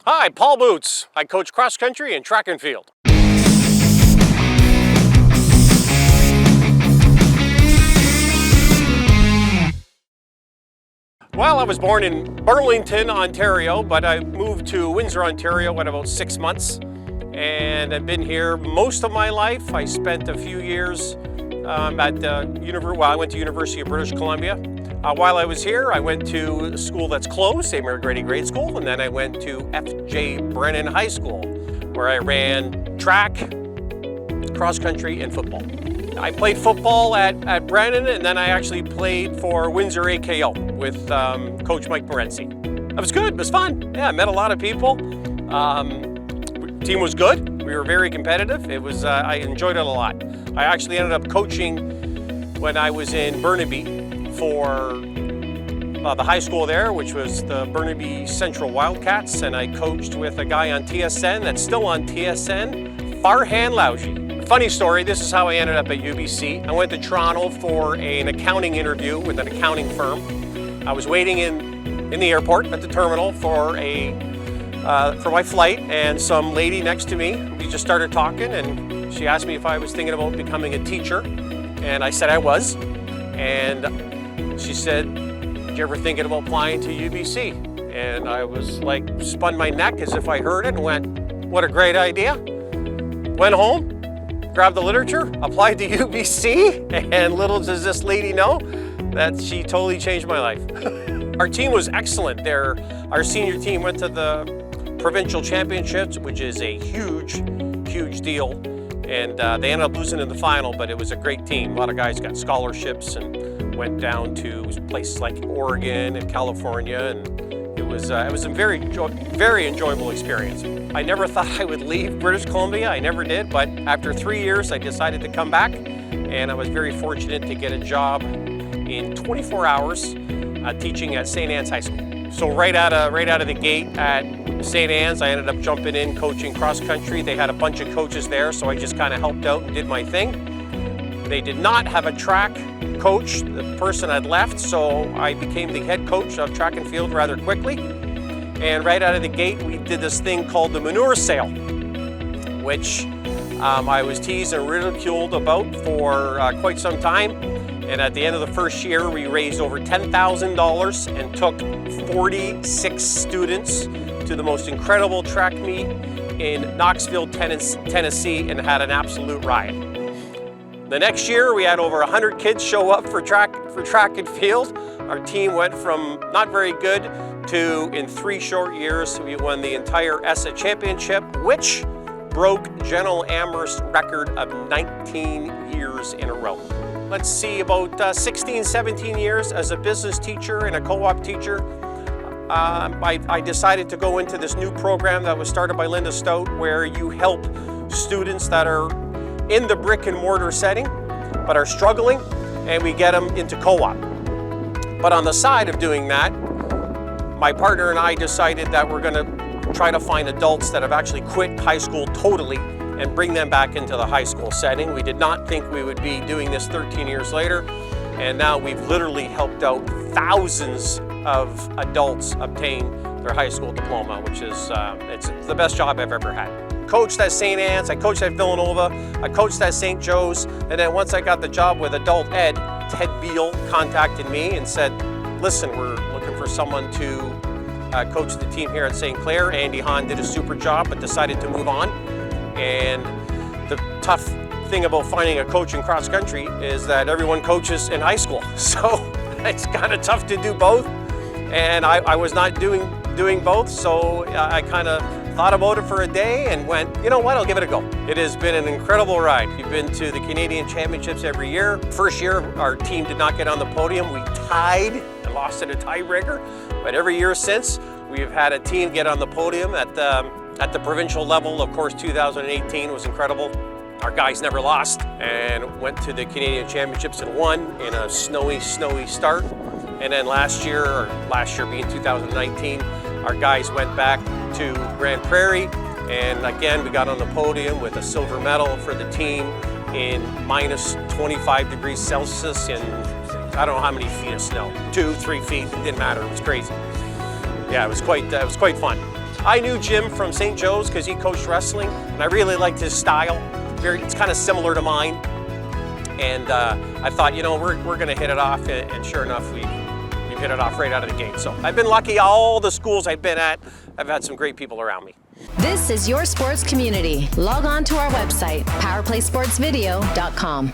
Hi, Paul Boots. I coach cross country and track and field. Well, I was born in Burlington, Ontario, but I moved to Windsor, Ontario at about 6 months. And I've been here most of my life. I spent a few years I went to University of British Columbia. While I was here, I went to a school that's closed, St. Mary Grady Grade School, and then I went to F.J. Brennan High School, where I ran track, cross country, and football. I played football at Brennan, and then I actually played for Windsor AKO with Coach Mike Morency. It was good, it was fun. Yeah, I met a lot of people. Team was good. We were very competitive. I enjoyed it a lot. I actually ended up coaching when I was in Burnaby for the high school there, which was the Burnaby Central Wildcats, and I coached with a guy on TSN that's still on TSN, Farhan Louji. Funny story, this is how I ended up at UBC. I went to Toronto for an accounting interview with an accounting firm. I was waiting in the airport at the terminal for my flight, and some lady next to me, we just started talking, and she asked me if I was thinking about becoming a teacher, and I said I was. And she said, "Did you ever thinking about applying to UBC?" And I was like, spun my neck as if I heard it and went, "What a great idea." Went home, grabbed the literature, applied to UBC, and little does this lady know that she totally changed my life. Our team was excellent. Our senior team went to the provincial championships, which is a huge deal. And they ended up losing in the final, but it was a great team. A lot of guys got scholarships and went down to places like Oregon and California, and it was a very enjoyable experience. I never thought I would leave British Columbia. I never did, but after 3 years, I decided to come back, and I was very fortunate to get a job in 24 hours teaching at St. Anne's High School. So right out of the gate at St. Anne's, I ended up jumping in coaching cross country. They had a bunch of coaches there, so I just kind of helped out and did my thing. They did not have a track coach. The person had left, so I became the head coach of track and field rather quickly. And right out of the gate, we did this thing called the manure sale, which I was teased and ridiculed about for quite some time. And at the end of the first year, we raised over $10,000 and took 46 students to the most incredible track meet in Knoxville, Tennessee, and had an absolute riot. The next year, we had over 100 kids show up for track and field. Our team went from not very good to, in 3 short years, we won the entire ESSA championship, which broke General Amherst's record of 19 years in a row. Let's see, about 16, 17 years as a business teacher and a co-op teacher. I decided to go into this new program that was started by Linda Stout, where you help students that are in the brick and mortar setting but are struggling, and we get them into co-op. But on the side of doing that, my partner and I decided that we're going to try to find adults that have actually quit high school totally and bring them back into the high school setting. We did not think we would be doing this 13 years later, and now we've literally helped out thousands of adults obtain their high school diploma, which is it's the best job I've ever had. Coached at St. Anne's, I coached at Villanova, I coached at St. Joe's, and then once I got the job with adult ed, Ted Beal contacted me and said, "Listen, we're looking for someone to coach the team here at St. Clair." Andy Hahn did a super job but decided to move on. And the tough thing about finding a coach in cross country is that everyone coaches in high school. So it's kind of tough to do both. And I was not doing both, so I kind of thought about it for a day and went, you know what, I'll give it a go. It has been an incredible ride. We've been to the Canadian Championships every year. First year, our team did not get on the podium. We tied and lost in a tiebreaker. But every year since, we've had a team get on the podium at the provincial level. Of course, 2018 was incredible. Our guys never lost and went to the Canadian Championships and won in a snowy start. And then last year being 2019, our guys went back to Grand Prairie, and again we got on the podium with a silver medal for the team in minus 25 degrees Celsius in I don't know how many feet of snow, 2, 3 feet, it didn't matter, it was crazy. Yeah, it was quite fun. I knew Jim from St. Joe's because he coached wrestling, and I really liked his style. It's kind of similar to mine. And I thought, you know, we're going to hit it off, and sure enough, we've hit it off right out of the gate. So I've been lucky. All the schools I've been at, I've had some great people around me. This is your sports community. Log on to our website, powerplaysportsvideo.com.